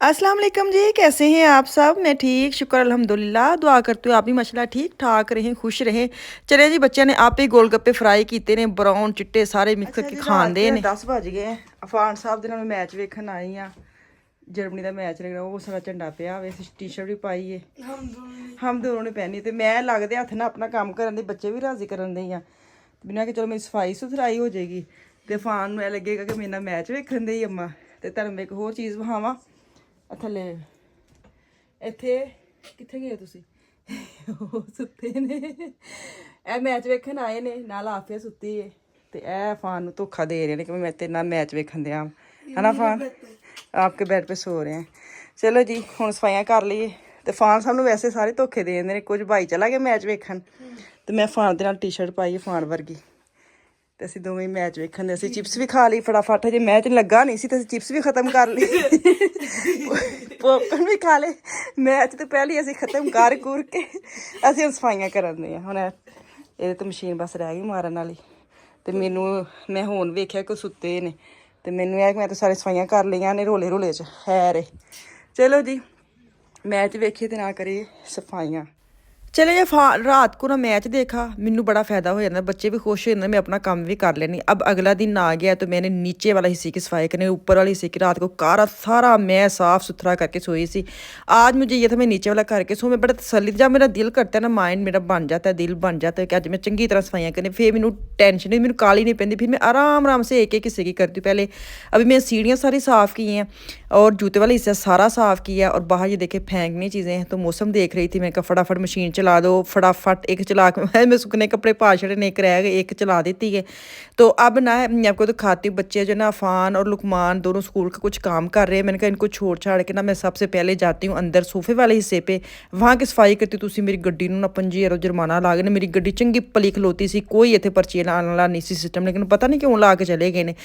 अस्सलाम वालेकुम जी, कैसे हैं आप सब? मैं ठीक, शुक्र अल्हम्दुलिल्लाह। दुआ करती हूँ आप भी माशाल्लाह ठीक ठाक रहें, खुश रहें। चले जी, बच्चों ने आप ही गोलगप्पे फ्राई कीते ने, ब्राउन चिट्टे सारे मिक्स ਅੱਛਾ करके ਜੀ ਰਾਤ ਖਾਂਦੇ ਦੇ ਨੇ। 10 ਵਜ ਗਏ ਅਫਾਨ ਸਾਹਿਬ ਦੇ ਨਾਲ ਮੈਚ ਵੇਖਣ ਆਈ ਆ ਜਰਮਨੀ ਦਾ ਮੈਚ ਲੱਗਣਾ ਉਹ ਸਾਰਾ ਝੰਡਾ ਪਿਆ ਵੇ ਟੀ-ਸ਼ਰਟ ਵੀ ਪਾਈ ਏ ਹਮ ਦੋਨੋਂ ਨੇ ਪਹਿਨੀ ਤੇ ਮੈਂ ਲੱਗਦੇ ਹੱਥ ਨਾਲ ਆਪਣਾ ਕੰਮ ਕਰਨ ਦੀ ਬੱਚੇ ਵੀ ਰਾਜ਼ੀ ਕਰਨ ਦੇ ਆ ਬਿਨਾਂ ਕਿ ਚਲੋ ਮੇਰੀ ਸਫਾਈ ਸੁਥਰਾਈ ਹੋ ਜਾਏਗੀ ਤੇ ਅਫਾਨ ਨੂੰ ਇਹ ਲੱਗੇਗਾ ਕਿ ਮੇਰੇ ਨਾਲ ਮੈਚ ਵੇਖਣ ਦੇ ਹੀ ਅੰਮਾ ਤੇ ਤੁਹਾਨੂੰ ਮੈਂ ਇੱਕ ਹੋਰ ਚੀਜ਼ ਵਿਖਾਵਾਂ ਥੱਲੇ ਇੱਥੇ ਕਿੱਥੇ ਗਏ ਤੁਸੀਂ ਉਹ ਸੁੱਤੇ ਨੇ ਇਹ ਮੈਚ ਵੇਖਣ ਆਏ ਨੇ ਨਾਲ ਆਫਿਆ ਸੁੱਤੀ ਏ ਤੇ ਇਹ ਫਾਨ ਨੂੰ ਧੋਖਾ ਦੇ ਰਹੇ ਨੇ ਕਿ ਮੈਂ ਤੇਰੇ ਨਾਲ ਮੈਚ ਵੇਖਣ ਦਿਆਂ ਹਨਾ ਫਾਨ आपके बेड पे सो रहे हैं चलो जी हुण सफाइयां कर लईए ते फान सानू वैसे सारे धोखे दे दिंदे ने कुछ भाई चला गया मैच वेखण ते मैं फान दे नाल टी-शर्ट पाई फान वर्गी ते असीं दोवें मैच वेखण दे असीं चिप्स भी खा ली फटाफट जे मैच लगा नहीं सी ते असीं चिप्स भी खत्म कर ली पॉपकॉर्न भी खा ले मैच तो पहले असीं खत्म कर कुर के असीं हुण सफाइयां करन दे हुण ਇਹਦੇ ਤੇ ਮਸ਼ੀਨ ਬਸ ਰਹਿ ਗਈ ਮਾਰਨ ਵਾਲੀ ਤੇ ਮੈਨੂੰ ਮੈਂ ਹੁਣ ਵੇਖਿਆ ਕਿ ਸੁੱਤੇ ਨੇ ਤੇ ਮੈਨੂੰ ਇਹ ਕਿ ਮੈਂ ਤਾਂ ਸਾਰੇ ਸਫਾਈਆਂ ਕਰ ਲਈਆਂ ਨੇ ਰੋਲੇ ਰੋਲੇ 'ਚ ਹੈ ਰੇ ਚਲੋ ਜੀ ਮੈਚ ਵੇਖੀਏ ਤੇ ਨਾ ਕਰੀਏ ਸਫਾਈਆਂ चले जी, रात को ना मैच देखा, मैनू बड़ा फ़ायदा हो जाता, बच्चे भी खुश हो जाते, मैं अपना काम भी कर लेनी। अब अगला दिन आ गया तो मैंने नीचे वाला हिस्से की सफाई करनी, ऊपर वाले हिस्से की रात को सारा मैं साफ़ सुथरा करके सोई सी। आज मुझे ये था मैं नीचे वाला करके सो, मैं बड़ा तसल्ली जब मेरा दिल करता है ना, माइंड मेरा बन जाता है, दिल बन जाता है कि अज मैं चंगी तरह सफाइयाँ करनी, फिर मैनू टेंशन नहीं, मैनू काली नहीं पैंदी, फिर मैं आराम से एक एक हिस्से की करती हूँ। पहले अभी मैं सीढ़ियाँ सारी साफ़ की हैं और जूते वाला हिस्सा सारा साफ़ किया और बाहर ये देखे फेंकनी चीज़ें हैं तो मौसम देख रही थी, मैं कहा फटाफट मशीन चला दो, फटाफट एक चला के मैं सूखने कपड़े पा छड़े ने, एक रह गए, एक चला देती है। तो अब ना मैं आपको दिखाती हूँ, बच्चे जो ना अफान और लुकमान दोनों स्कूल का कुछ काम कर रहे हैं। मैंने कहा इनको छोड़ छाड़ के ना मैं सबसे पहले जाती हूँ अंदर सोफे वाले हिस्से पे, वहाँ की सफाई करती हूँ। तुसी मेरी गड्डी ना 5000 जुर्माना ला गए ने, मेरी गड्डी चंगी भली खलोती सी, कोई इतने पर्ची लाने वाला नहीं सी सिस्टम, लेकिन पता नहीं क्यों ला के चले गए ने।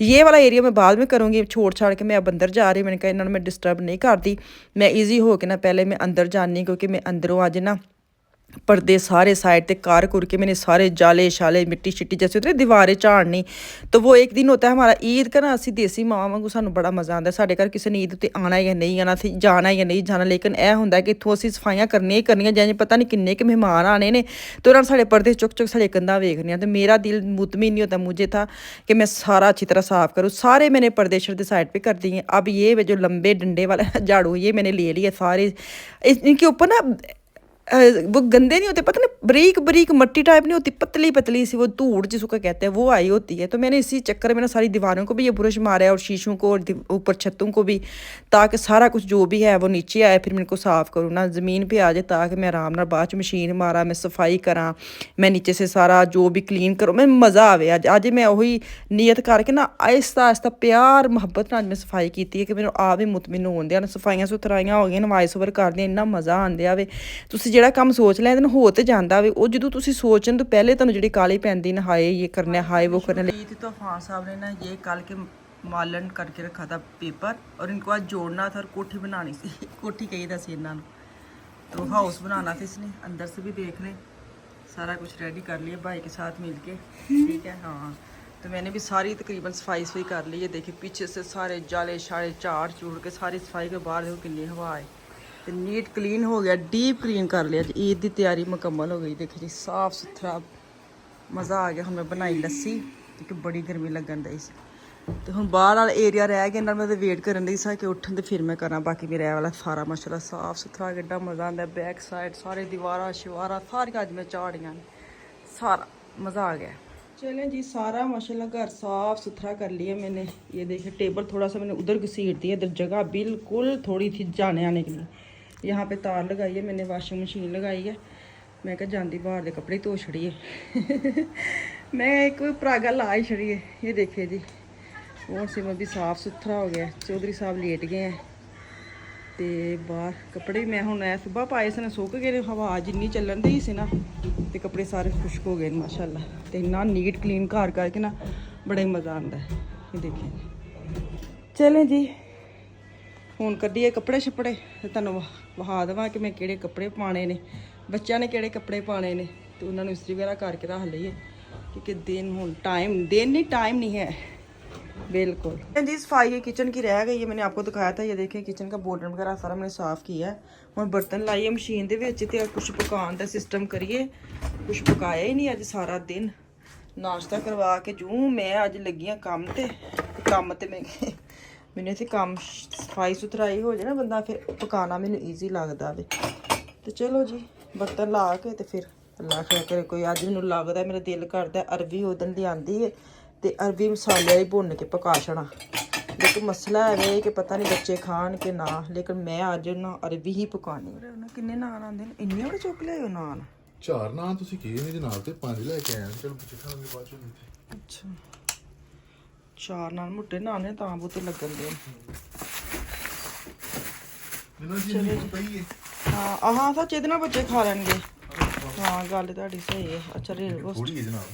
ये वाला एरिया मैं बाद में करूँगी, छोड़ छाड़ के मैं अब अंदर जा रही हूँ। मैंने कहा इन्होंने मैं डिस्टर्ब नहीं करती, मैं ईजी हो के ना पहले मैं अंदर जानी, क्योंकि मैं अंदरों अज ना पर्दे सारे साइड ते कार कुर के मैंने सारे जाले शाले मिट्टी शिट्टी जैसे होते हैं दीवारें झाड़नी। तो वो एक दिन होता है हमारा ईद का ना, असी देसी माँ वांगू सानू बड़ा मज़ा आता है। साढ़े घर किसी ने ईद उत्ते आना या नहीं आना, जाना या नहीं जाना, लेकिन यह होंदा है कि इत्थों असीं सफाइयां करनियां ही करनियां, जिवें पता नहीं किन्ने के मेहमान आने ने तो उन्होंने साढ़े पर्दे चुक चुक साढ़े कंधा वेखने। तो मेरा दिल मुतमिन नहीं होता, मुझे था कि मैं सारा अच्छी तरह साफ़ करूँ। सारे मैंने पर्दे शर्दे साइड पर कर दिए। अब ये जो लंबे डंडे वाला झाड़ू ये मैंने ले लिया सारे, इनके ऊपर ना वो गंदे नहीं होते, पता नहीं बारीक बारीक मट्टी टाइप नहीं होती, पतली पतली सी वो धूड़ जिसको कहते हैं वो आई होती है। तो मैंने इसी चक्कर में ना सारी दीवारों को भी ये ब्रश मारा है और शीशों को और ऊपर छतों को भी, ताकि सारा कुछ जो भी है वो नीचे आए, फिर मैं इनको साफ़ करूँ ना ज़मीन पे आ जाए, ताकि मैं आराम नाल बाद च मशीन मारा, मैं सफाई करा, मैं नीचे से सारा जो भी क्लीन करूँ, मैं मज़ा आवे। अज मैं वही नीयत करके ना आहिस्ता आहिस्ता प्यार मुहब्बत नाल मैं सफाई की है कि मैंने आप भी मुतमिन होन दिया, सफाइयां सुथराइयां हो गई, वॉइस ओवर कर दिया, इन्ना मज़ा आंदे आवे। तुसीं ਜਿਹੜਾ ਕੰਮ सोच ਲੈਂਦੇ ਨੇ ਹੋ ਤੇ ਜਾਂਦਾ ਵੇ, ਉਹ ਜਦੋਂ ਤੁਸੀਂ ਸੋਚਣ ਤੋਂ ਪਹਿਲੇ ਤੁਹਾਨੂੰ ਜਿਹੜੀ ਕਾਲੀ ਪੈਂਦੀ ਨਾ, ਹਾਏ ये करना है, हाय वो करना है। तो फान साहब ने ना ये कल के मालन करके रखा था पेपर और इनको आज जोड़ना था और कोठी बनानी थी कोठी कही था सी इन्होंने, तो हाउस बनाना था इसने, अंदर से भी देख लें सारा कुछ रेडी कर लिया भाई के साथ मिल के, ठीक है। हाँ तो मैंने भी सारी तकरीबन सफाई कर ली है। देखिए पीछे से सारे जाले शाले झाड़ चूड़ के सारी सफाई के बाहर देखो कितनी हवा है, तो नीट क्लीन हो गया, डीप क्लीन कर लिया। ईद की तैयारी मुकम्मल हो गई। देखिए जी साफ़ सुथरा मज़ा आ गया। हमने बनाई लस्सी क्योंकि बड़ी गर्मी लगन दी सी, तो हम बाहर वाला एरिया रह गया ना, मैं वेट करन दी सा कि उठन तो फिर मैं करा, बाकी मेरा वाला सारा माशाल्लाह साफ़ सुथरा कितना मज़ा आता है। बैक साइड सारे दीवारा शिवारा सारियां अज मैं झाड़ियां, सारा मज़ा आ गया। चलें जी सारा माशाल्लाह घर साफ़ सुथरा कर लिया मैंने। ये देखिए टेबल थोड़ा सा मैंने उधर घसीट दिया, इधर जगह बिल्कुल थोड़ी थी जाने आने के लिए। यहाँ पे तार लगाई है मैंने, वाशिंग मशीन लगाई है। मैं क्या जाती बाहर के कपड़े धो छड़िए मैं एक परागा ला ही छड़िए। ये देखिए जी वो सिमर भी साफ़ सुथरा हो गया। चौधरी साहब लेट गए हैं तो बाहर कपड़े मैं हूँ सुबह पाए सन, सुक गए, हवा जिन्नी चलन दी सी ना, तो कपड़े सारे खुश्क हो गए माशाल्लाह। तो इन्ना नीट क्लीन घर करके ना बड़ा ही मज़ा आता है। ये देखिए चलें जी ਹੁਣ ਕੱਢੀਏ ਕੱਪੜੇ ਛੱਪੜੇ ਤੇ ਤੁਹਾਨੂੰ ਵਿਖਾ ਦੇਵਾਂ ਕਿ ਮੈਂ ਕਿਹੜੇ ਕੱਪੜੇ ਪਾਣੇ ਨੇ, ਬੱਚਿਆਂ ਨੇ ਕਿਹੜੇ ਕੱਪੜੇ ਪਾਣੇ ਨੇ, ਤੇ ਉਹਨਾਂ ਨੂੰ ਇਸਤਰੀ ਵਗੈਰਾ ਕਰਕੇ ਰੱਖ ਲਈਏ ਕਿਉਂਕਿ ਦਿਨ ਹੁਣ ਟਾਈਮ ਨਹੀਂ ਹੈ। बिल्कुल जी। सफाई है किचन की रह गई है, मैंने आपको दिखाया था। ये देखें किचन का बॉर्डर वगैरह सारा मैंने साफ़ किया है। ਹੁਣ ਬਰਤਨ ਲਾਈਏ ਮਸ਼ੀਨ ਦੇ ਵਿੱਚ ਤੇ ਕੁਝ ਪਕਾਉਣ ਦਾ ਸਿਸਟਮ ਕਰੀਏ। ਕੁਝ ਪਕਾਇਆ ਹੀ ਨਹੀਂ ਅੱਜ ਸਾਰਾ ਦਿਨ। ਨਾਸ਼ਤਾ ਕਰਵਾ ਕੇ ਜੂੰ ਮੈਂ ਅੱਜ ਲੱਗੀਆਂ ਕੰਮ ਤੇ ਮੈਨੂੰ ਇੱਥੇ ਕੰਮ ਸਫਾਈ ਸੁਥਰਾਈ ਹੋ ਜਾਏ ਨਾ ਬੰਦਾ, ਫਿਰ ਪਕਾਉਣਾ ਮੈਨੂੰ ਈਜ਼ੀ ਲੱਗਦਾ ਵੇ। ਤੇ ਚਲੋ ਜੀ ਬਰਤਨ ਲਾ ਕੇ ਤੇ ਫਿਰ ਅੱਲਾ ਖੈਰ ਕਰੇ। ਕੋਈ ਅੱਜ ਮੈਨੂੰ ਲੱਗਦਾ ਮੇਰਾ ਦਿਲ ਕਰਦਾ ਅਰਬੀ ਉਦਣ ਲਿਆਂਦੀ ਹੈ ਤੇ ਅਰਬੀ ਮਸਾਲੇ ਵਾਲੀ ਭੁੰਨ ਕੇ ਪਕਾ ਛਣਾ। ਲੇਕਿਨ ਮਸਲਾ ਹੈ ਕਿ ਪਤਾ ਨਹੀਂ ਬੱਚੇ ਖਾਣ ਕਿ ਨਾ, ਲੇਕਿਨ ਮੈਂ ਅੱਜ ਨਾ ਅਰਬੀ ਹੀ ਪਕਾਣੀ। ਕਿੰਨੇ ਨਾਨ ਆਉਂਦੇ ਨੇ? ਇੰਨੇ ਬੜੇ ਚੁੱਕ ਲਿਆਇਓ ਨਾਨ। 4 ਨਾਨ ਤੁਸੀਂ ਕੀ ਨੇ ਦੇ ਨਾਲ ਤੇ 5 ਲੈ ਕੇ ਆਏ। ਚਲੋ ਬੱਚੇ ਖਾਣਗੇ ਬਾਅਦ ਚੋਂ। ਅੱਛਾ 4 ਨਾਨ ਮੋਟੇ ਨਾਨ ਨੇ ਤਾਂ ਬਹੁਤੇ ਲੱਗਣ ਦੇ। ਹਾਂ ਆਹਾਂ ਸੱਚ ਇਹਦੇ ਨਾਲ ਬੱਚੇ ਖਾ ਲੈਣਗੇ। ਹਾਂ ਗੱਲ ਤੁਹਾਡੀ ਸਹੀ ਹੈ। ਅੱਛਾ ਥੋੜੀ ਇਹਦੇ ਨਾਲ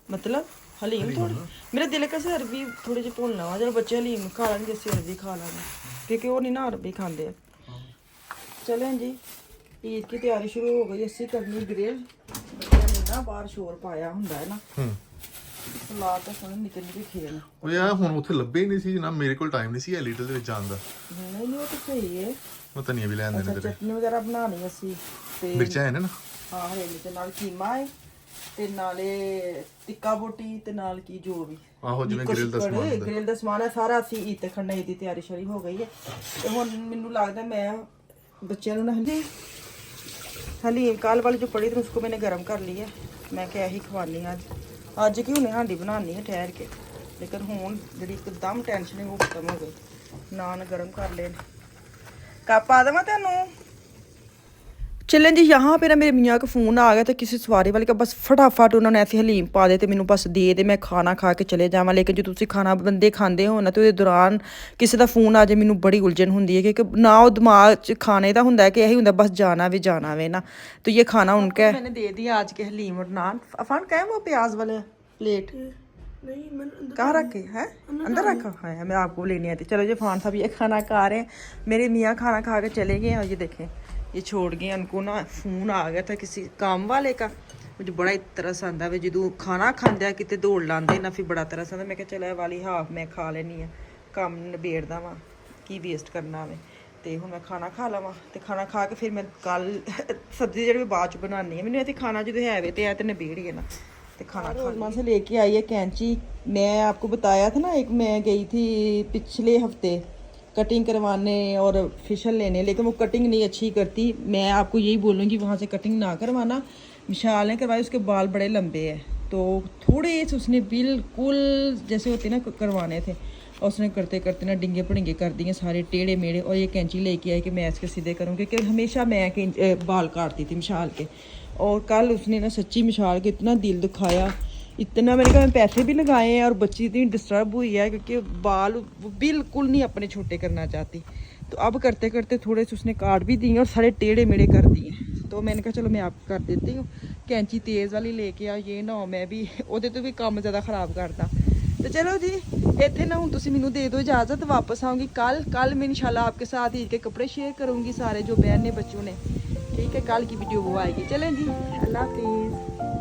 मतलब हलीम थोड़ी मेरा दिल कैसे अरबी थोड़ी जी भूलना वा। चलो बच्चे हलीम खा लेंगे जैसे अरबी खा लेंगे, क्योंकि वो नहीं ना अरबी खाते। चलें जी ईद की तैयारी शुरू हो गई। अस्सी करनी ग्रिल। बच्चों ने ना बाहर शोर पाया हुंदा है ना। सलाद तो सुन निकल निकल खेल। ਉਹ ਯਾਰ ਹੁਣ ਉੱਥੇ ਲੱਭੇ ਹੀ ਨਹੀਂ ਸੀ ਜਨਾਬ। ਮੇਰੇ ਕੋਲ ਟਾਈਮ ਨਹੀਂ ਸੀ ਲੀਟਲ ਦੇ ਵਿੱਚ ਜਾਣ ਦਾ। नहीं नहीं वो तो सही है। ਮੈਂ ਧਨੀਆ ਵੀ ਲੈ ਆਂਦੇ ਨੇ ਤੇਰੇ। चटनी वगैरह बनानी अस्सी ते ਮਿਰਚਾਂ ਹੈ ਨਾ। हाँ हरे मिर्च नाल कीमा है ਤੇ ਨਾਲੇ ਟਿੱਕਾ ਬੋਟੀ ਤੇ ਨਾਲ ਕੀ ਜੋ ਵੀ ਆਹੋ ਜਿਵੇਂ ਗ੍ਰਿਲ ਦਾ ਸਮਾਨ ਹੁੰਦਾ। ਗ੍ਰਿਲ ਦਾ ਸਮਾਨ ਹੈ ਸਾਰਾ। ਅਸੀਂ ਈਦ ਤੇ ਖੰਡਾ ਈਦ ਦੀ ਤਿਆਰੀ ਸ਼ਰੀ ਹੋ ਗਈ ਹੈ। ਤੇ ਹੁਣ ਮੈਨੂੰ ਲੱਗਦਾ ਮੈਂ ਬੱਚਿਆਂ ਨੂੰ ਨਾ ਹਲੀਮ ਕਾਲ ਵਾਲੀ ਜੋ ਪੜੀ ਤੇ ਉਸको मैंने गरम कर लिया। मैं क्या ही खवानी ਅੱਜ ਕੀ ਹੁਣੇ ਹਾਂਡੀ ਬਣਾਉਣੀ ਹੈ ਠਹਿਰ ਕੇ। ਲੇਕਿਨ ਹੁਣ ਜਿਹੜੀ ਇੱਕਦਮ ਟੈਨਸ਼ਨ ਹੈ ਉਹ ਖਤਮ ਹੋ ਗਈ। ਨਾਨ ਗਰਮ ਕਰ ਲੈਣ। ਕੱਪ ਆ ਦੇਵਾਂ ਤੈਨੂੰ? चलें जी यहाँ पे ना मेरे मियाँ का फ़ोन आ गया था किसी सवारी वाले का। बस फटाफट उन्होंने ऐसे हलीम पा दे तो मैनू बस दे दे, मैं खाना खा के चले जावां। लेकिन जो तुसी खाना बंदे खांदे हो ना तो उहदे दौरान किसी का फ़ोन आ जाए मैनू बड़ी उलझन होंदी है, क्योंकि ना वो दिमाग च खाने का हुंदा है कि यही हुंदा बस जाना वे ना। तो ये खाना उनका मैंने दे दिया आज के हलीम और नान। अफान कहें वो प्याज वाले प्लेट कहाँ रखे हैं? अंदर रखा है। मैं आपको लेने आती। चलो जी फान साहब ये खाना खा रहे हैं। मेरे मियाँ खाना खा के चले गए और ये देखें ये छोड़ गए। उनको ना फ़ोन आ गया था किसी काम वाले का। मुझे बड़ा तरस आंदा वे जो खाना खांदे किते दौड़ लांदे ना, फिर बड़ा तरस आंदा। मैं क्या चलो वाली हाफ मैं खा लेनी है, काम निबेड़दा वा की वेस्ट करना वे। तो हुण मैं खाना खा लवां ते खाना खा के फिर मैं कल सब्जी जेह्ड़ी बाद च बनानी है। मैनूं इत्थे खाना जो है वे ते निबेड़ गए ना ते खाना रोज़मा से लेके आई है कैंची। मैं आपको बताया था ना एक मैं गई थी पिछले हफ्ते कटिंग करवाने और फेशियल लेने, लेकिन वो कटिंग नहीं अच्छी करती। मैं आपको यही बोलूँगी वहाँ से कटिंग ना करवाना। विशाल ने करवाई, उसके बाल बड़े लंबे हैं तो थोड़े से उसने बिल्कुल जैसे होते ना करवाने थे और उसने करते करते ना डिंगे पड़िंगे कर दिए सारे टेढ़े मेढ़े। और ये कैंची लेके आई कि मैं इसके सीधे करूँ, क्योंकि हमेशा मैं बाल काटती थी मिशाल के। और कल उसने ना सच्ची मिशाल के इतना दिल दुखाया, इतना मैंने कहा मैं पैसे भी लगाए हैं और बच्ची इतनी डिस्टर्ब हुई है क्योंकि बाल बिल्कुल नहीं अपने छोटे करना चाहती। तो अब करते करते थोड़े से उसने काट भी दिए और सारे टेढ़े मेढ़े कर दिए। तो मैंने कहा चलो मैं आपको कर देती हूँ। कैंची तेज़ वाली लेके आओ, ये ना हो मैं भी ਉਹਦੇ ਤੋਂ ਵੀ ਕੰਮ ज़्यादा ख़राब करता। तो चलो जी इतने ना हूँ तुम मैनू दे दो इजाज़त। वापस आऊँगी कल मैं इंशाल्लाह आपके साथ ईद के कपड़े शेयर करूँगी सारे जो बहन ने बच्चों ने। ठीक है कल की वीडियो वो आएगी। चलें जी अल्लाह हाफिज़।